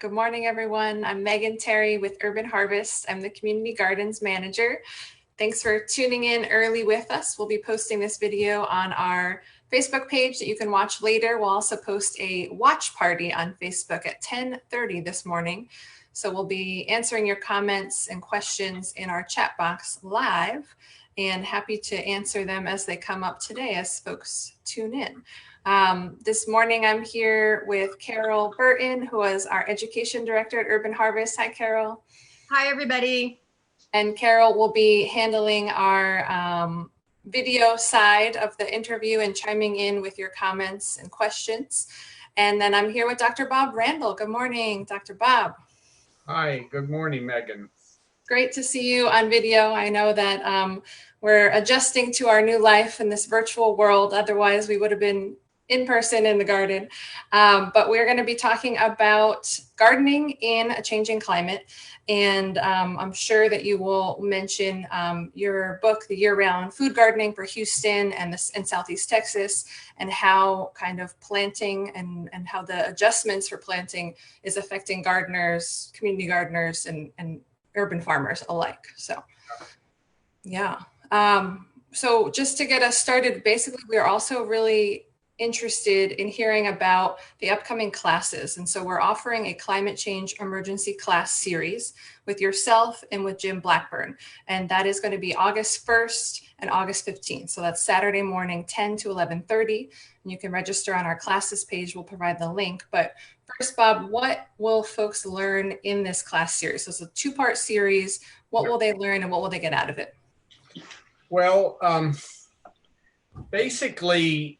Good morning, everyone. I'm Meagan Terry with Urban Harvest. I'm the Community Gardens Manager. Thanks for tuning in early with us. We'll be posting this video on our Facebook page that you can watch later. We'll also post a watch party on Facebook at 10:30 this morning. So we'll be answering your comments and questions in our chat box live, and happy to answer them as they come up today as folks tune in. This morning, I'm here with Carol Burton, who is our Education Director at Urban Harvest. Hi, Carol. Hi, everybody. And Carol will be handling our video side of the interview and chiming in with your comments and questions. And then I'm here with Dr. Bob Randall. Good morning, Dr. Bob. Hi, good morning, Megan. Great to see you on video. I know that we're adjusting to our new life in this virtual world. Otherwise, we would have been in person in the garden. But we're going to be talking about gardening in a changing climate. And I'm sure that you will mention your book, The Year-Round Food Gardening for Houston and Southeast Texas, and how kind of planting and how the adjustments for planting is affecting gardeners, community gardeners, and urban farmers alike. So, yeah. So just to get us started, basically, we're also really interested in hearing about the upcoming classes. And so we're offering a climate change emergency class series with yourself and with Jim Blackburn. And that is going to be August 1st and August 15th. So that's Saturday morning, 10 to 11:30. And you can register on our classes page. We'll provide the link. But first, Bob, what will folks learn in this class series? So it's a two-part series. What will they learn and what will they get out of it? Well, basically,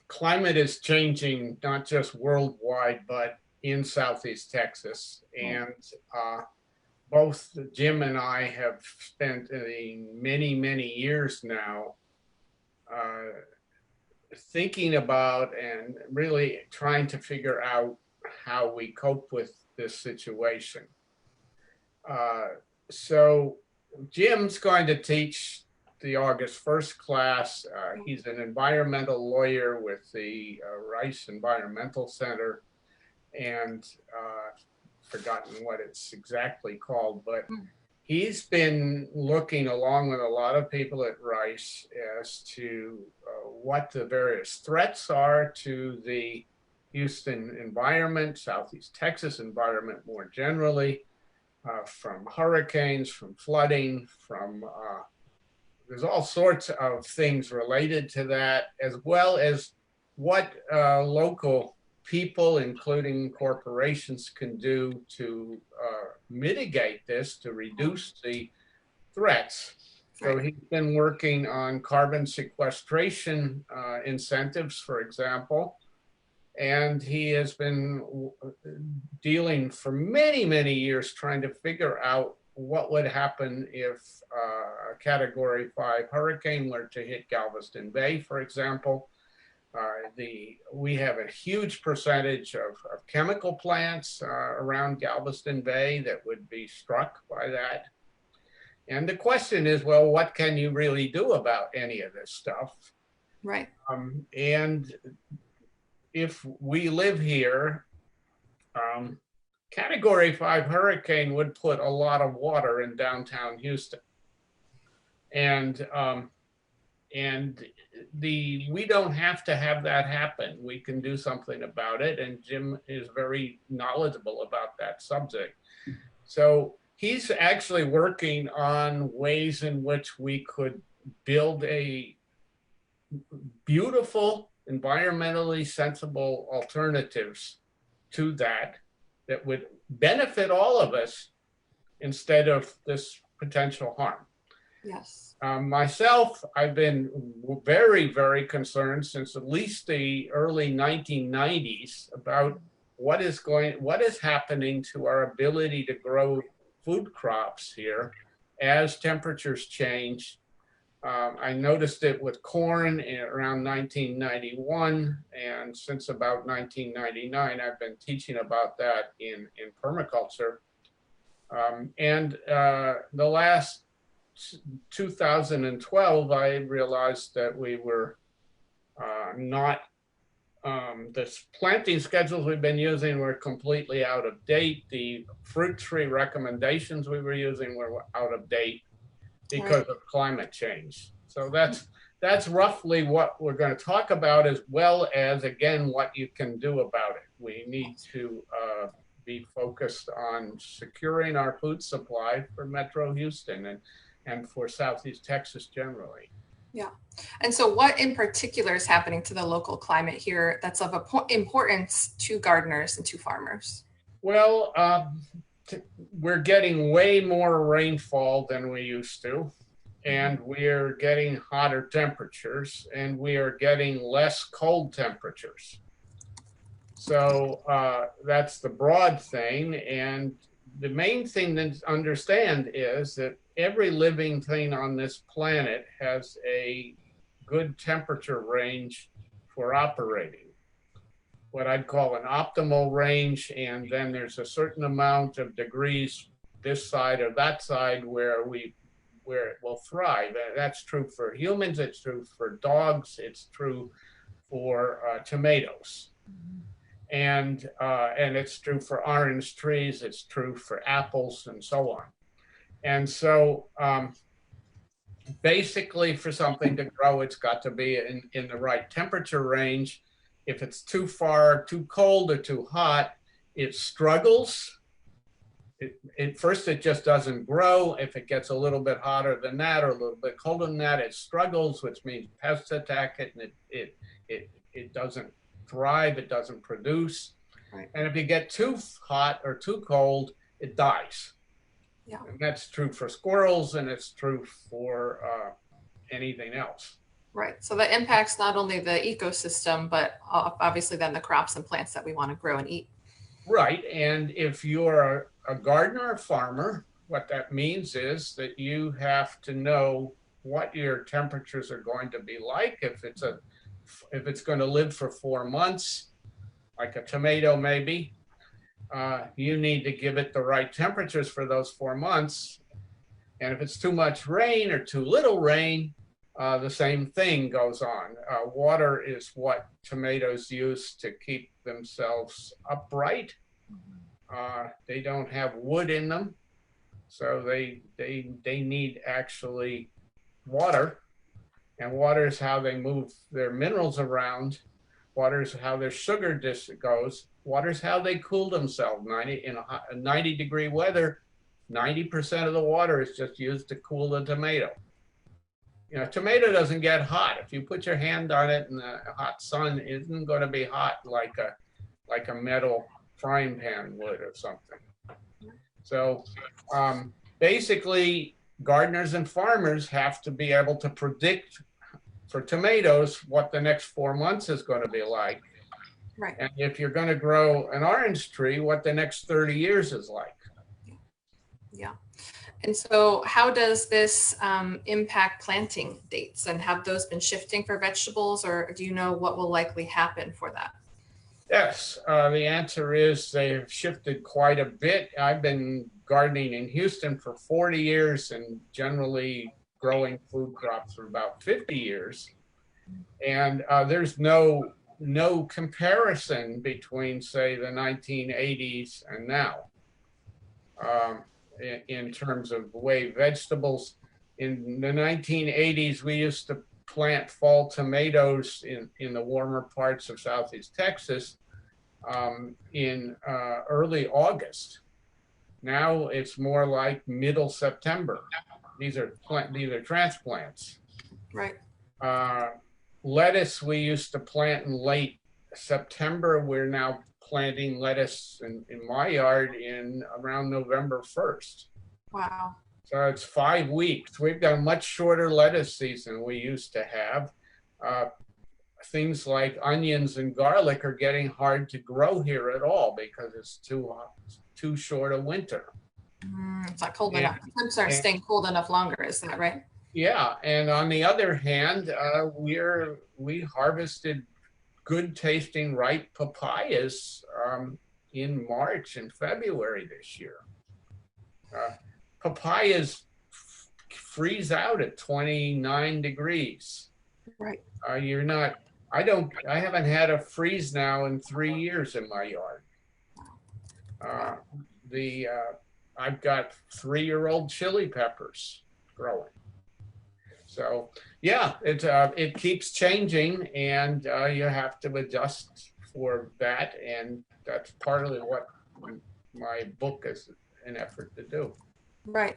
climate is changing, not just worldwide, but in Southeast Texas. And both Jim and I have spent many, many years now thinking about and really trying to figure out how we cope with this situation. So Jim's going to teach the August 1st class. He's an environmental lawyer with the Rice Environmental Center, and forgotten what it's exactly called, but he's been looking along with a lot of people at Rice as to what the various threats are to the Houston environment, Southeast Texas environment more generally, from hurricanes, from flooding, from there's all sorts of things related to that, as well as what local people, including corporations, can do to mitigate this, to reduce the threats. So he's been working on carbon sequestration incentives, for example, and he has been dealing for many, many years trying to figure out what would happen if a Category 5 hurricane were to hit Galveston Bay, for example. We have a huge percentage of chemical plants around Galveston Bay that would be struck by that. And the question is, well, what can you really do about any of this stuff? Right. And if we live here, Category 5 hurricane would put a lot of water in downtown Houston. And we don't have to have that happen. We can do something about it. And Jim is very knowledgeable about that subject. So he's actually working on ways in which we could build a beautiful, environmentally sensible alternatives to that would benefit all of us instead of this potential harm. Yes. Myself, I've been very, very concerned since at least the early 1990s about what is happening to our ability to grow food crops here as temperatures change. I noticed it with corn around 1991, and since about 1999, I've been teaching about that in permaculture. And the last 2012, I realized that we were not the planting schedules we've been using were completely out of date. The fruit tree recommendations we were using were out of date because of climate change. So that's roughly what we're going to talk about, as well as, again, what you can do about it. We need to be focused on securing our food supply for Metro Houston and for Southeast Texas generally. Yeah. And so what in particular is happening to the local climate here that's of importance to gardeners and to farmers? Well, we're getting way more rainfall than we used to, and we're getting hotter temperatures, and we are getting less cold temperatures. So that's the broad thing. And the main thing to understand is that every living thing on this planet has a good temperature range for operating, what I'd call an optimal range. And then there's a certain amount of degrees this side or that side where it will thrive. And that's true for humans, it's true for dogs, it's true for tomatoes. And it's true for orange trees, it's true for apples, and so on. And so basically, for something to grow, it's got to be in the right temperature range. If it's too far, too cold or too hot, it struggles. First, it just doesn't grow. If it gets a little bit hotter than that or a little bit colder than that, it struggles, which means pests attack it, and it doesn't thrive, it doesn't produce. Right. And if you get too hot or too cold, it dies. Yeah. And that's true for squirrels, and it's true for anything else. Right. So that impacts not only the ecosystem, but obviously then the crops and plants that we want to grow and eat. Right. And if you're a gardener or farmer, what that means is that you have to know what your temperatures are going to be like. If it's going to live for 4 months, like a tomato maybe, you need to give it the right temperatures for those 4 months. And if it's too much rain or too little rain, the same thing goes on. Water is what tomatoes use to keep themselves upright. They don't have wood in them, so they need actually water. And water is how they move their minerals around. Water is how their sugar goes. Water is how they cool themselves. In a 90-degree weather, 90% of the water is just used to cool the tomato. You know, tomato doesn't get hot. If you put your hand on it in the hot sun, it isn't going to be hot like a metal frying pan would or something. So basically, gardeners and farmers have to be able to predict for tomatoes what the next 4 months is going to be like. Right. And if you're going to grow an orange tree, what the next 30 years is like. Yeah. And so how does this impact planting dates, and have those been shifting for vegetables, or do you know what will likely happen for that? Yes, the answer is they've shifted quite a bit. I've been gardening in Houston for 40 years and generally growing food crops for about 50 years. And there's no comparison between, say, the 1980s and now. In terms of the way vegetables, in the 1980s, we used to plant fall tomatoes in the warmer parts of Southeast Texas in early August. Now it's more like middle September. These are transplants. Right. Lettuce we used to plant in late September. We're now planting lettuce in my yard in around November 1st. Wow. So it's 5 weeks. We've got a much shorter lettuce season we used to have. Things like onions and garlic are getting hard to grow here at all because it's too short a winter. It's not cold enough. Temps aren't staying cold enough longer, is that right? Yeah, and on the other hand, we harvested good tasting ripe papayas in March and February this year. Papayas freeze out at 29 degrees. Right. You're not I haven't had a freeze now in 3 years in my yard. Uh, the I've got 3-year-old chili peppers growing. So yeah, it keeps changing, and you have to adjust for that, and that's partly what my book is an effort to do. Right.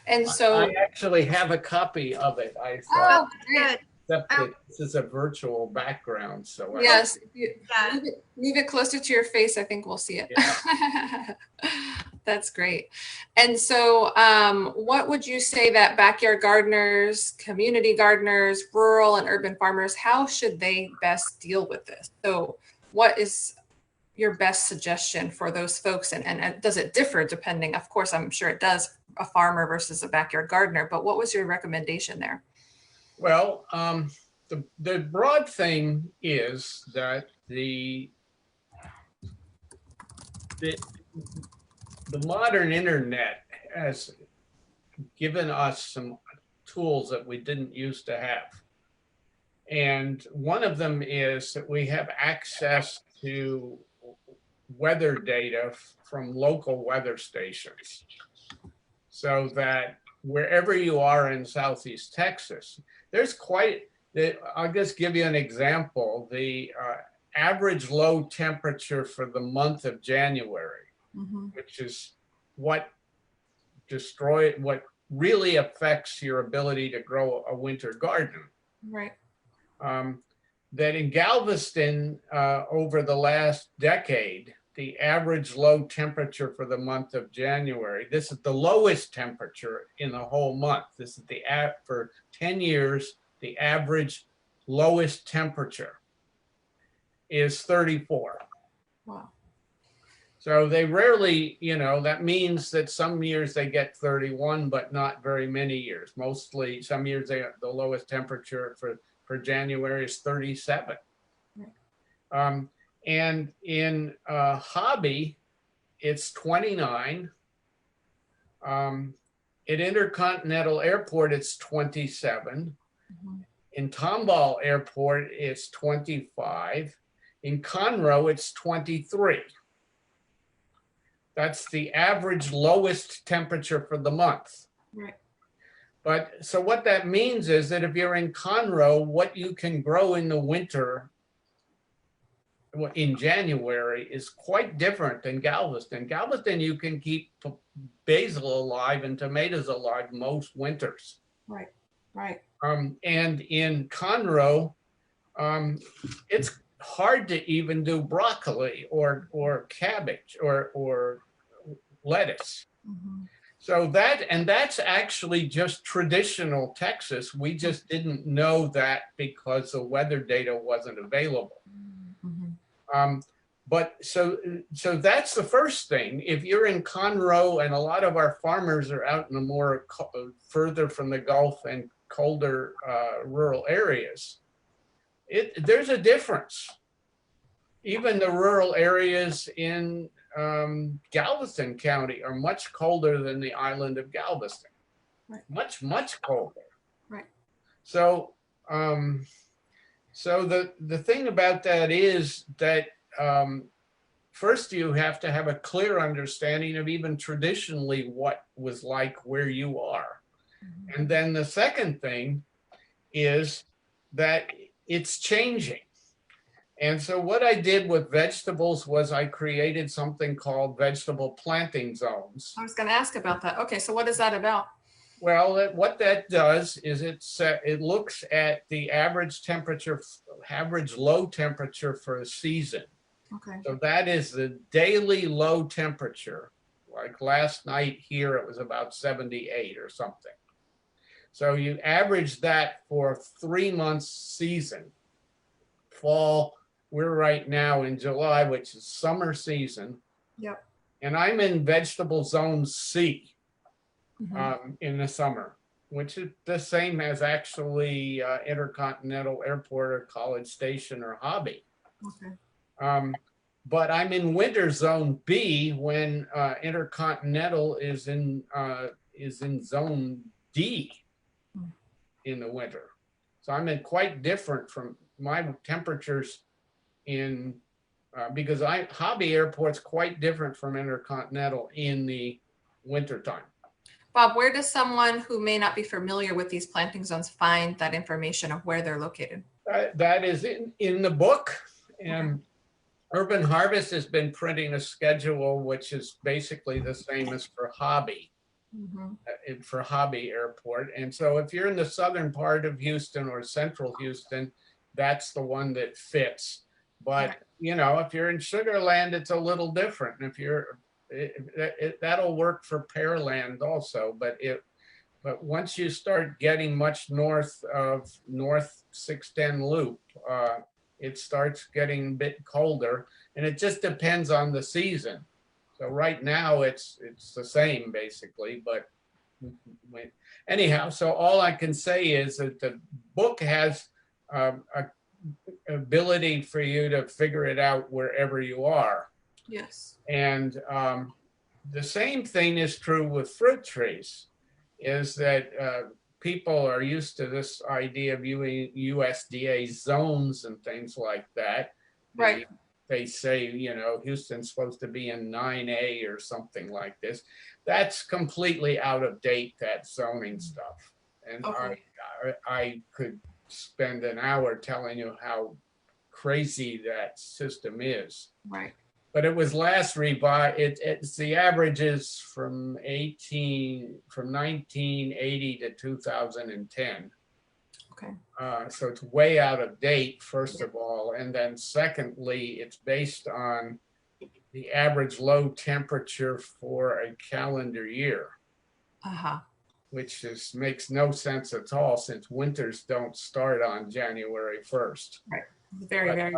And I so, actually have a copy of it. I thought, oh, great. except that this is a virtual background, so Yes, if you Yeah. move it closer to your face, I think we'll see it. Yeah. That's great. And so, what would you say that backyard gardeners, community gardeners, rural and urban farmers, how should they best deal with this? So, what is your best suggestion for those folks? And does it differ depending? Of course, I'm sure it does, a farmer versus a backyard gardener, but what was your recommendation there? Well, the broad thing is that the modern internet has given us some tools that we didn't used to have. And one of them is that we have access to weather data from local weather stations. So that wherever you are in Southeast Texas, there's I'll just give you an example. The average low temperature for the month of January, which is what really affects your ability to grow a winter garden. Right. That in Galveston, over the last decade, the average low temperature for the month of January, this is the lowest temperature in the whole month. This is for 10 years, the average lowest temperature is 34. Wow. So they rarely, that means that some years they get 31, but not very many years. Mostly, some years the lowest temperature for January is 37. Right. And in Hobby, it's 29. At Intercontinental Airport, it's 27. In Tomball Airport, it's 25. In Conroe, it's 23. That's the average lowest temperature for the month. Right. But so what that means is that if you're in Conroe, what you can grow in the winter in January is quite different than Galveston. Galveston, you can keep basil alive and tomatoes alive most winters. Right, right. And in Conroe, it's hard to even do broccoli or cabbage or lettuce. So that's actually just traditional Texas. We just didn't know that because the weather data wasn't available. But so that's the first thing. If you're in Conroe, and a lot of our farmers are out in the more further from the Gulf and colder rural areas, there's a difference. Even the rural areas in Galveston County are much colder than the island of Galveston. Right. Much colder. Right. So the thing about that is that first you have to have a clear understanding of even traditionally what was like where you are. And then the second thing is that it's changing. And so what I did with vegetables was I created something called vegetable planting zones. I was going to ask about that. Okay, so what is that about? Well, what that does is it looks at the average low temperature for a season. Okay. So that is the daily low temperature. Like last night here, it was about 78 or something. So you average that for a 3-month season. Fall, we're right now in July, which is summer season. Yep. And I'm in vegetable zone C in the summer, which is the same as actually Intercontinental Airport or College Station or Hobby. Okay. But I'm in winter zone B when Intercontinental is in zone D in the winter. So I'm in quite different from my temperatures in, because Hobby Airport's quite different from Intercontinental in the wintertime. Bob, where does someone who may not be familiar with these planting zones find that information of where they're located? That is in the book. And Urban Harvest has been printing a schedule, which is basically the same as for Hobby, for Hobby Airport. And so if you're in the southern part of Houston or central Houston, that's the one that fits. But, you know, if you're in Sugar Land, it's a little different. And if you're, that'll work for Pearland also. But once you start getting much north of North 610 Loop, it starts getting a bit colder, and it just depends on the season. So right now it's the same basically, but anyhow, so all I can say is that the book has a ability for you to figure it out wherever you are. Yes. And the same thing is true with fruit trees, is that people are used to this idea of viewing USDA zones and things like that. Right. They say, you know, Houston's supposed to be in 9A or something like this. That's completely out of date, that zoning stuff. And I could spend an hour telling you how crazy that system is. Right. But it was last revised. It's the averages from 1980 to 2010. Okay. So it's way out of date, first of all, and then secondly, it's based on the average low temperature for a calendar year, which makes no sense at all, since winters don't start on January 1st. Right. Very.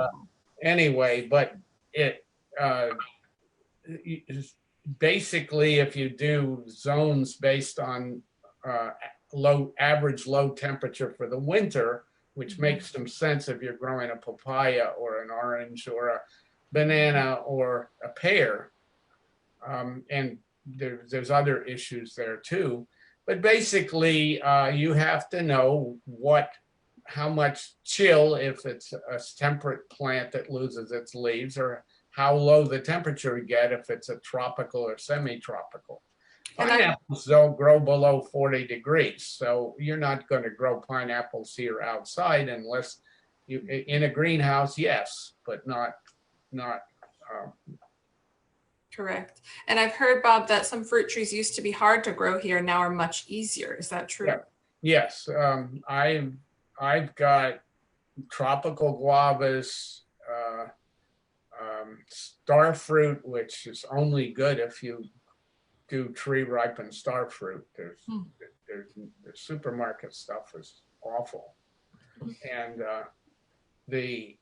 Anyway, but it. Basically, if you do zones based on average low temperature for the winter, which makes some sense if you're growing a papaya or an orange or a banana or a pear, and there's other issues there too. But basically, you have to know how much chill, if it's a temperate plant that loses its leaves, or how low the temperature would get if it's a tropical or semi-tropical. Pineapples don't grow below 40 degrees, so you're not going to grow pineapples here outside unless you in a greenhouse, yes, but not. Correct. And I've heard, Bob, that some fruit trees used to be hard to grow here, now are much easier. Is that true? Yeah. Yes, I've got tropical guavas. Star fruit, which is only good if you do tree ripened star fruit. The supermarket stuff is awful. And the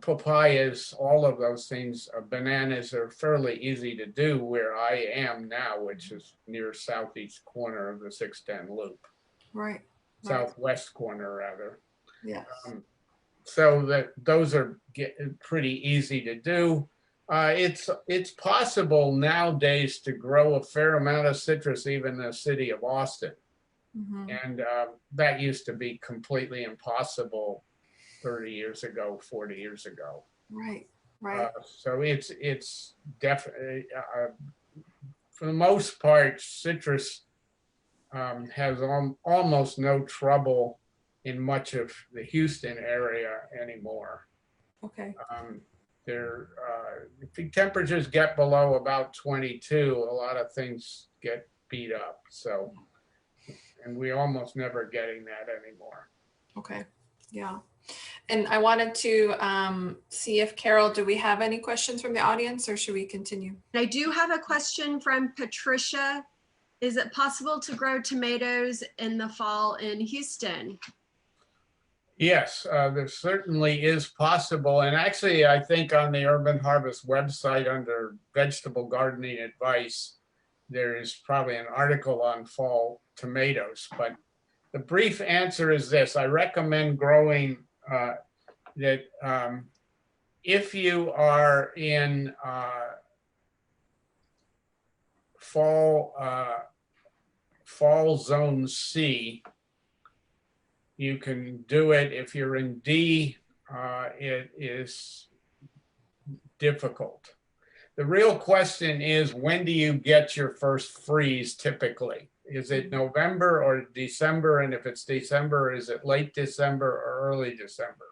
papayas, all of those things, bananas are fairly easy to do where I am now, which is near southeast corner of the 610 Loop. Right. Southwest corner, rather. Yes. So those are pretty easy to do. It's possible nowadays to grow a fair amount of citrus even in the city of Austin. And that used to be completely impossible 30 years ago, 40 years ago. Right. So it's definitely, for the most part, citrus has almost no trouble in much of the Houston area anymore. Okay. If the temperatures get below about 22, a lot of things get beat up. So, and we almost never getting that anymore. Okay. Yeah. And I wanted to see if Carol, do we have any questions from the audience, or should we continue? I do have a question from Patricia. Is it possible to grow tomatoes in the fall in Houston? Yes, there certainly is possible. And actually, I think on the Urban Harvest website under vegetable gardening advice, there is probably an article on fall tomatoes. But the brief answer is this: I recommend growing that if you are in fall zone C, You can do it if you're in D, it is difficult. The real question is, when do you get your first freeze typically? Is it November or December? And if it's December, is it late December or early December?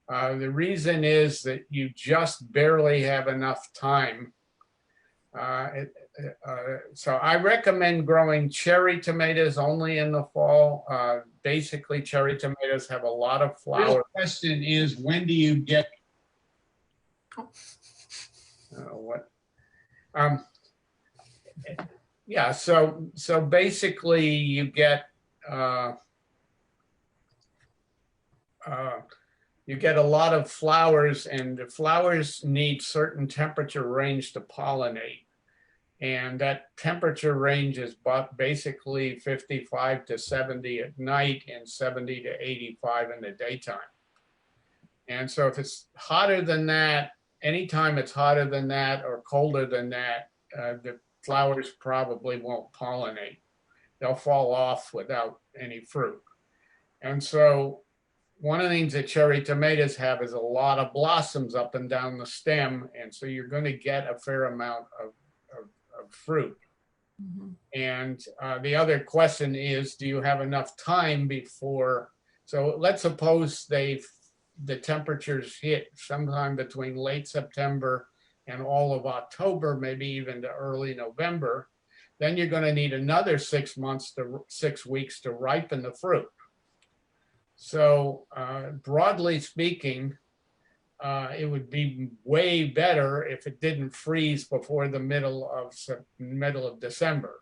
The reason is that you just barely have enough time. So I recommend growing cherry tomatoes only in the fall. Basically, cherry tomatoes have a lot of flower. The question is, when do you get what? Yeah, so basically you get a lot of flowers, and the flowers need certain temperature range to pollinate. And that temperature range is basically 55 to 70 at night and 70 to 85 in the daytime. And so if it's hotter than that, anytime it's hotter than that or colder than that, the flowers probably won't pollinate. They'll fall off without any fruit. And so one of the things that cherry tomatoes have is a lot of blossoms up and down the stem. And so you're going to get a fair amount of fruit. Mm-hmm. And the other question is, do you have enough time before? So let's suppose the temperatures hit sometime between late September and all of October, maybe even to early November. Then you're going to need another 6 weeks to ripen the fruit. So broadly speaking, it would be way better if it didn't freeze before the middle of December.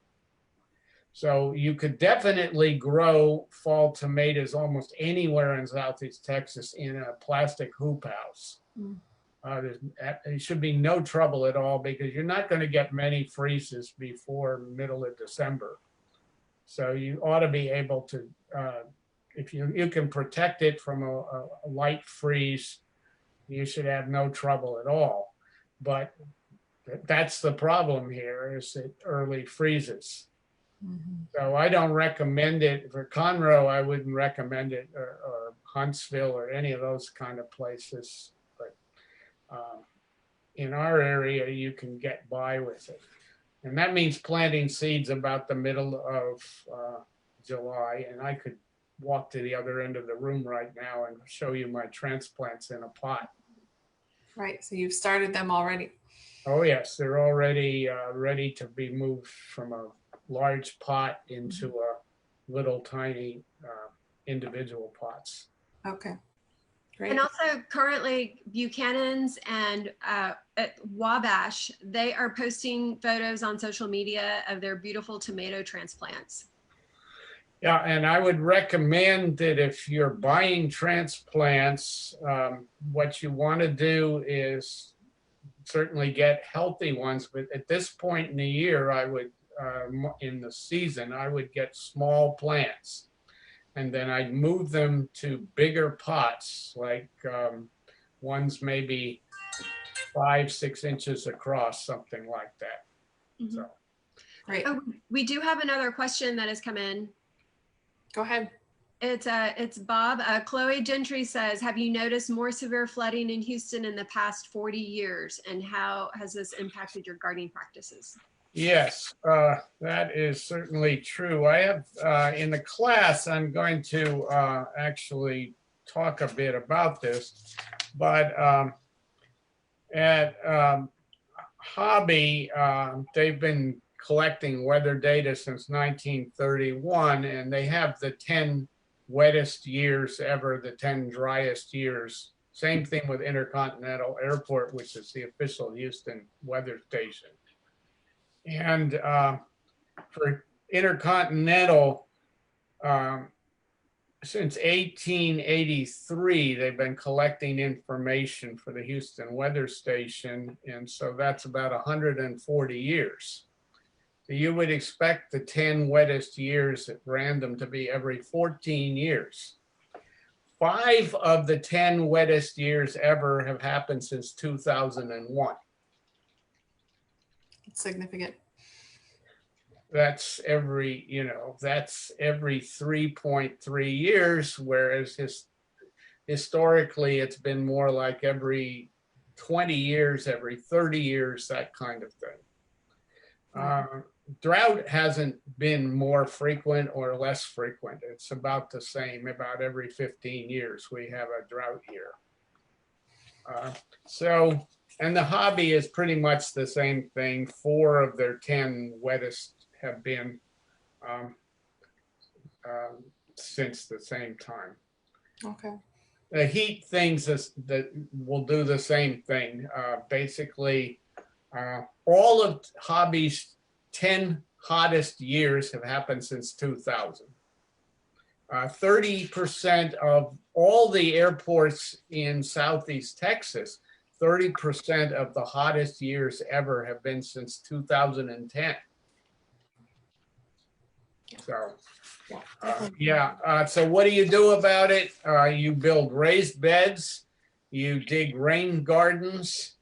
So you could definitely grow fall tomatoes almost anywhere in Southeast Texas in a plastic hoop house. Mm. There should be no trouble at all, because you're not going to get many freezes before middle of December. So you ought to be able to, if you can protect it from a light freeze, you should have no trouble at all. But that's the problem here, is that early freezes. Mm-hmm. So I don't recommend it. For Conroe, I wouldn't recommend it, or Huntsville or any of those kind of places. But in our area, you can get by with it. And that means planting seeds about the middle of July. And I could walk to the other end of the room right now and show you my transplants in a pot. Right, so you've started them already. Oh yes, they're already ready to be moved from a large pot into a little tiny individual pots. Okay, great. And also currently Buchanan's and at Wabash, they are posting photos on social media of their beautiful tomato transplants. Yeah, and I would recommend that if you're buying transplants, what you want to do is certainly get healthy ones. But at this point in the year, I would, in the season, I would get small plants. And then I'd move them to bigger pots, like ones maybe 5-6 inches across, something like that. Mm-hmm. So, great. Oh, we do have another question that has come in. Go ahead. It's Bob. Chloe Gentry says, have you noticed more severe flooding in Houston in the past 40 years? And how has this impacted your gardening practices? Yes, that is certainly true. I have, in the class, I'm going to actually talk a bit about this, but at Hobby, they've been collecting weather data since 1931, and they have the 10 wettest years ever, the 10 driest years. Same thing with Intercontinental Airport, which is the official Houston weather station. And for Intercontinental, since 1883, they've been collecting information for the Houston weather station, and so that's about 140 years. So you would expect the 10 wettest years at random to be every 14 years. 5 of the 10 wettest years ever have happened since 2001. It's significant. that's every, that's every 3.3 years, whereas historically it's been more like every 20 years, every 30 years, that kind of thing. Drought hasn't been more frequent or less frequent. It's about the same. About every 15 years we have a drought year. And the hobby is pretty much the same thing. 4 of their 10 wettest have been since the same time. Okay. The heat things that will do the same thing. Basically, all of hobby's 10 hottest years have happened since 2000. 30% of all the airports in Southeast Texas, 30% of the hottest years ever have been since 2010. So, so what do you do about it? You build raised beds, you dig rain gardens,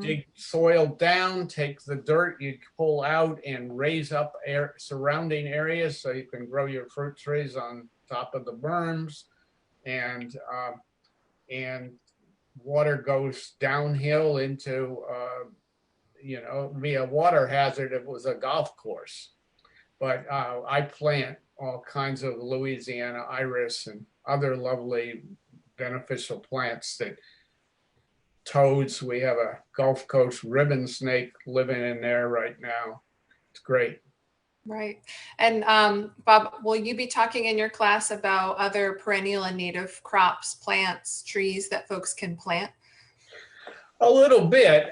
dig soil down, take the dirt you pull out and raise up surrounding areas so you can grow your fruit trees on top of the berms, and water goes downhill into, be a water hazard if it was a golf course. But I plant all kinds of Louisiana iris and other lovely beneficial plants that toads. We have a Gulf Coast ribbon snake living in there right now. It's great. Right. And Bob, will you be talking in your class about other perennial and native crops, plants, trees that folks can plant? A little bit,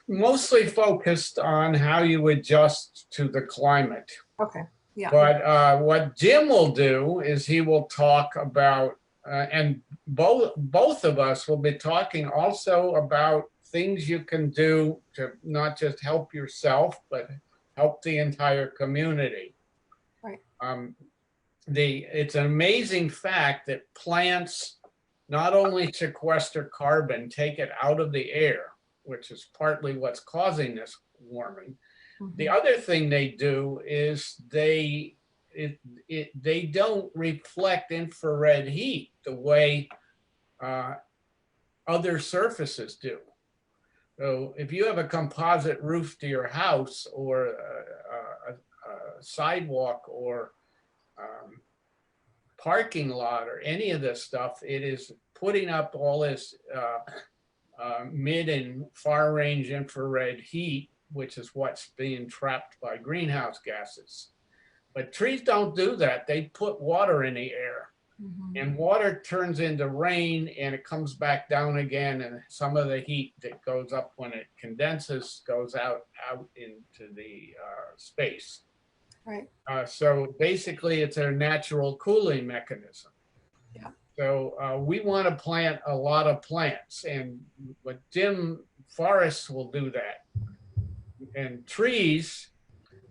mostly focused on how you adjust to the climate. Okay. Yeah. But what Jim will do is he will talk about, and both of us will be talking also about things you can do to not just help yourself, but help the entire community. Right. It's an amazing fact that plants not only sequester carbon, take it out of the air, which is partly what's causing this warming. The other thing they do is they don't reflect infrared heat the way other surfaces do. So if you have a composite roof to your house, or a sidewalk, or parking lot, or any of this stuff, it is putting up all this mid and far range infrared heat, which is what's being trapped by greenhouse gases. But trees don't do that. They put water in the air. And water turns into rain, and it comes back down again, and some of the heat that goes up when it condenses goes out into the space. Right. So basically it's a natural cooling mechanism. Yeah. So we want to plant a lot of plants, and forests will do that. And trees,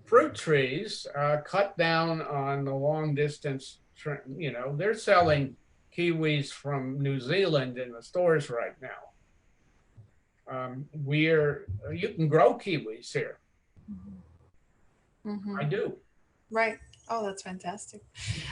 fruit trees, cut down on the long distance. They're selling kiwis from New Zealand in the stores right now. You can grow kiwis here. I do. Right. Oh, that's fantastic.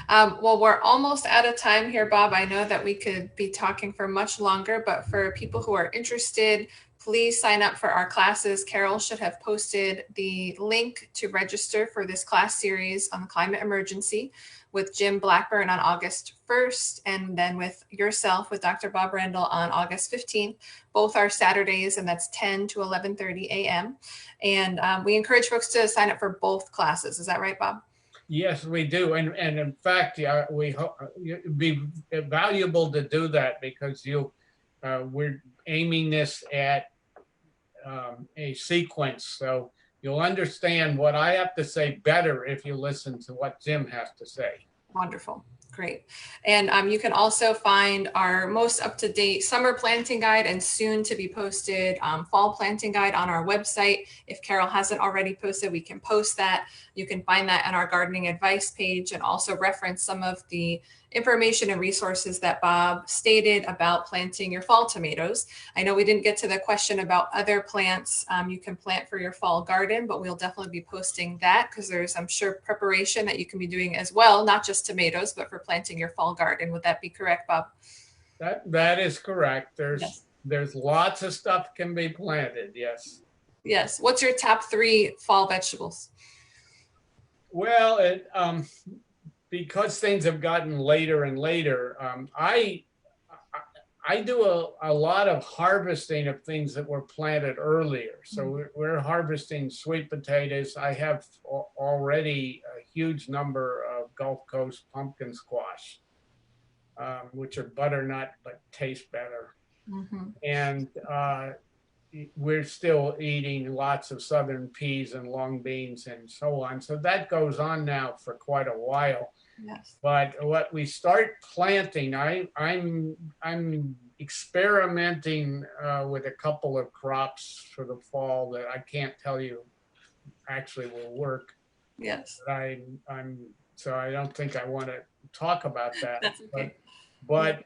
Well, we're almost out of time here, Bob. I know that we could be talking for much longer, but for people who are interested, please sign up for our classes. Carol should have posted the link to register for this class series on the climate emergency with Jim Blackburn on August 1st, and then with yourself, with Dr. Bob Randall, on August 15th. Both are Saturdays, and that's 10 to 11:30 a.m. And we encourage folks to sign up for both classes. Is that right, Bob? Yes, we do. And in fact, we hope it'd be valuable to do that, because we're aiming this at a sequence. So you'll understand what I have to say better if you listen to what Jim has to say. Wonderful. Great. And you can also find our most up-to-date summer planting guide and soon to be posted fall planting guide on our website. If Carol hasn't already posted, we can post that. You can find that on our gardening advice page, and also reference some of the information and resources that Bob stated about planting your fall tomatoes. I know we didn't get to the question about other plants you can plant for your fall garden, but we'll definitely be posting that because there's, I'm sure, preparation that you can be doing as well, not just tomatoes, but for planting your fall garden. Would that be correct, Bob? That is correct. Yes. There's lots of stuff can be planted. Yes. Yes. What's your top 3 fall vegetables? Well, because things have gotten later and later, I do a lot of harvesting of things that were planted earlier. So we're harvesting sweet potatoes. I have already a huge number of Gulf Coast pumpkin squash, which are butternut but taste better. Mm-hmm. And we're still eating lots of southern peas and long beans and so on. So that goes on now for quite a while. Yes. But what we start planting, I'm experimenting with a couple of crops for the fall that I can't tell you actually will work. Yes. But so I don't think I want to talk about that. That's okay. But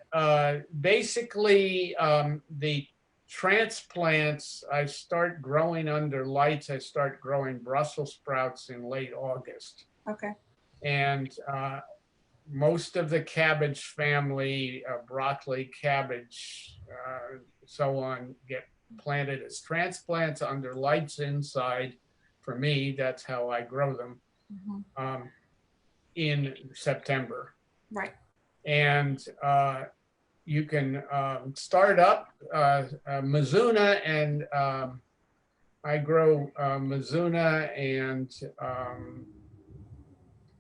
basically, the transplants, I start growing under lights. I start growing Brussels sprouts in late August. Okay. And most of the cabbage family, broccoli, cabbage, so on, get planted as transplants under lights inside. For me, that's how I grow them. Mm-hmm. In September. Right. And you can start up Mizuna, and I grow Mizuna and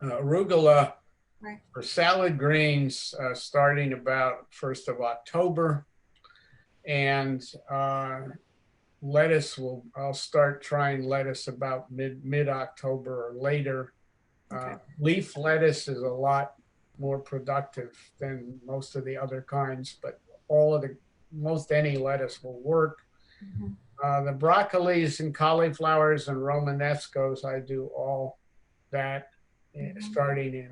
arugula for salad greens starting about 1st of October. And lettuce I'll start trying lettuce about mid-October or later. Okay. Leaf lettuce is a lot more productive than most of the other kinds, but most any lettuce will work. Mm-hmm. The broccolis and cauliflowers and Romanescos, I do all that starting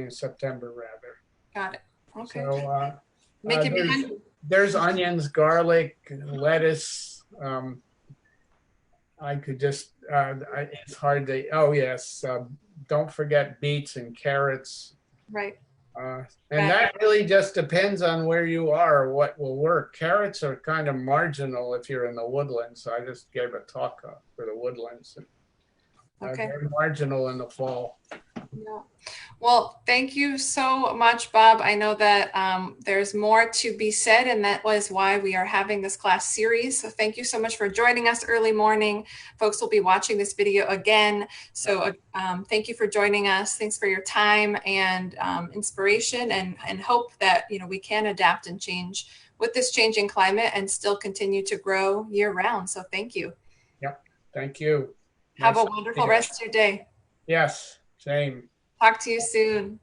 in September rather. Got it. Okay. So there's onions, garlic, lettuce. I could just, it's hard to, don't forget beets and carrots. Right. That really just depends on where you are, what will work. Carrots are kind of marginal if you're in the woodlands. So I just gave a talk for the woodlands. Okay. They're marginal in the fall. Yeah. Well, thank you so much, Bob. I know that there's more to be said, and that was why we are having this class series. So thank you so much for joining us early morning. Folks will be watching this video again. So thank you for joining us. Thanks for your time and inspiration, and hope that we can adapt and change with this changing climate and still continue to grow year round. So thank you. Yep. Thank you. Have a wonderful rest of your day. Yes. Same. Talk to you soon.